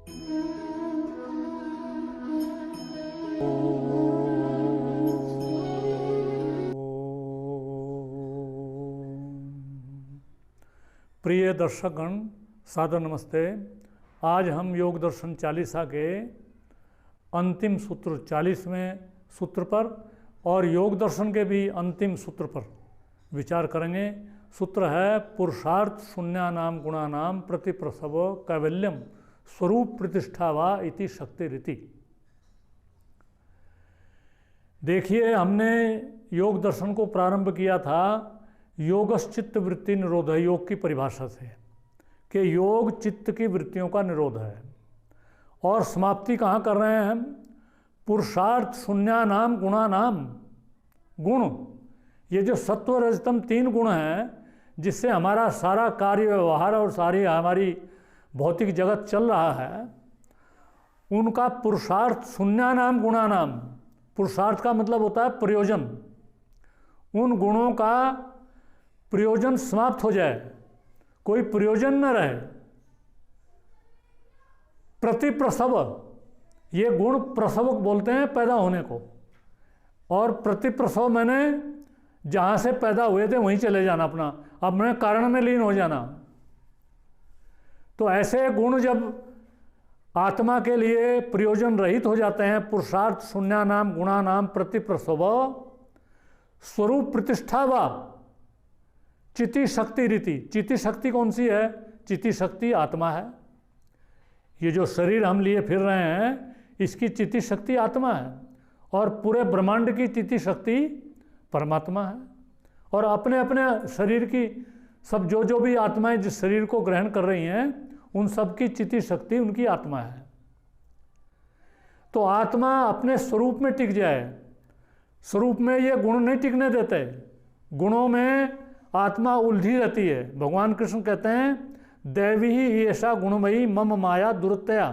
प्रिय दर्शकगण, सादर नमस्ते। आज हम योग दर्शन चालीसा के अंतिम सूत्र 40वें सूत्र पर और योग दर्शन के भी अंतिम सूत्र पर विचार करेंगे। सूत्र है पुरुषार्थ शून्यानाम गुणानाम प्रतिप्रसव कैवल्यम स्वरूप प्रतिष्ठा वा इति शक्ति रीति। देखिए, हमने योग दर्शन को प्रारंभ किया था योगश्चित्त वृत्ति निरोध है, योग की परिभाषा से कि योग चित्त की वृत्तियों का निरोध है। और समाप्ति कहाँ कर रहे हैं हम? पुरुषार्थ शून्यानाम गुणानाम। गुण, ये जो सत्व रजतम 3 गुण हैं जिससे हमारा सारा कार्य व्यवहार और सारी हमारी भौतिक जगत चल रहा है, उनका पुरुषार्थ शून्यानाम गुणानाम। पुरुषार्थ का मतलब होता है प्रयोजन। उन गुणों का प्रयोजन समाप्त हो जाए, कोई प्रयोजन न रहे। प्रतिप्रसव, ये गुण प्रसव बोलते हैं पैदा होने को, और प्रतिप्रसव मैंने जहाँ से पैदा हुए थे वहीं चले जाना, अपने कारण में लीन हो जाना। तो ऐसे गुण जब आत्मा के लिए प्रयोजन रहित हो जाते हैं, पुरुषार्थ शून्यानाम गुणानाम प्रतिप्रसव स्वरूप प्रतिष्ठा वा चिति शक्ति रीति। चिति शक्ति कौन सी है? चिति शक्ति आत्मा है। ये जो शरीर हम लिए फिर रहे हैं, इसकी चिति शक्ति आत्मा है, और पूरे ब्रह्मांड की चिति शक्ति परमात्मा है। और अपने अपने शरीर की सब जो भी आत्माएं जिस शरीर को ग्रहण कर रही हैं, उन सब की चिति शक्ति उनकी आत्मा है। तो आत्मा अपने स्वरूप में टिक जाए। स्वरूप में ये गुण नहीं टिकने देते, गुणों में आत्मा उलझी रहती है। भगवान कृष्ण कहते हैं दैवी ही ऐसा गुणमयी मम माया दुरतया,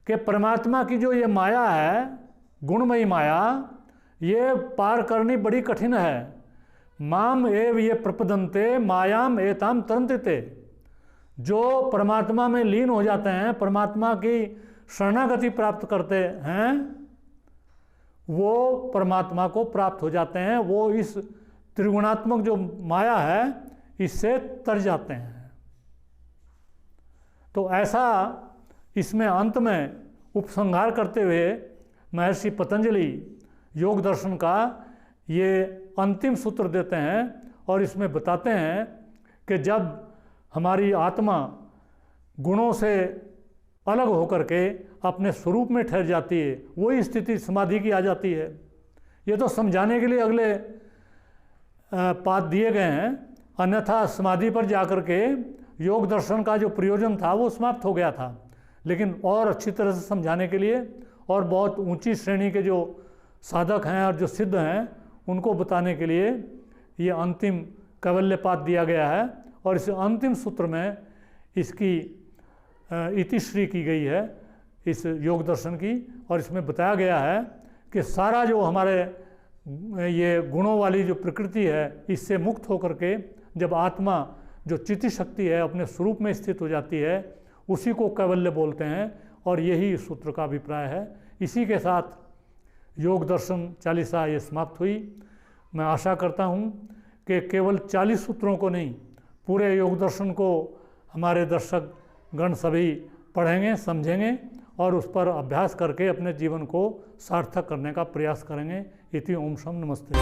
कि परमात्मा की जो ये माया है, गुणमयी माया, ये पार करनी बड़ी कठिन है। माम एव ये प्रपदन्ते मायाम एताम तरन्ते। जो परमात्मा में लीन हो जाते हैं, परमात्मा की शरणागति प्राप्त करते हैं, वो परमात्मा को प्राप्त हो जाते हैं। वो इस त्रिगुणात्मक जो माया है, इससे तर जाते हैं। तो ऐसा इसमें अंत में उपसंहार करते हुए महर्षि पतंजलि योग दर्शन का ये अंतिम सूत्र देते हैं, और इसमें बताते हैं कि जब हमारी आत्मा गुणों से अलग होकर के अपने स्वरूप में ठहर जाती है, वही स्थिति समाधि की आ जाती है। ये तो समझाने के लिए अगले पाठ दिए गए हैं, अन्यथा समाधि पर जाकर के योग दर्शन का जो प्रयोजन था वो समाप्त हो गया था। लेकिन और अच्छी तरह से समझाने के लिए और बहुत ऊंची श्रेणी के जो साधक हैं और जो सिद्ध हैं, उनको बताने के लिए ये अंतिम कैवल्य पाठ दिया गया है। और इस अंतिम सूत्र में इसकी इतिश्री की गई है इस योग दर्शन की, और इसमें बताया गया है कि सारा जो हमारे ये गुणों वाली जो प्रकृति है, इससे मुक्त होकर के जब आत्मा जो चिति शक्ति है अपने स्वरूप में स्थित हो जाती है, उसी को कैवल्य बोलते हैं। और यही इस सूत्र का अभिप्राय है। इसी के साथ योग दर्शन चालीसा ये समाप्त हुई। मैं आशा करता हूँ कि केवल 40 सूत्रों को नहीं, पूरे योग दर्शन को हमारे दर्शक गण सभी पढ़ेंगे, समझेंगे और उस पर अभ्यास करके अपने जीवन को सार्थक करने का प्रयास करेंगे। इति ओम शम नमस्ते।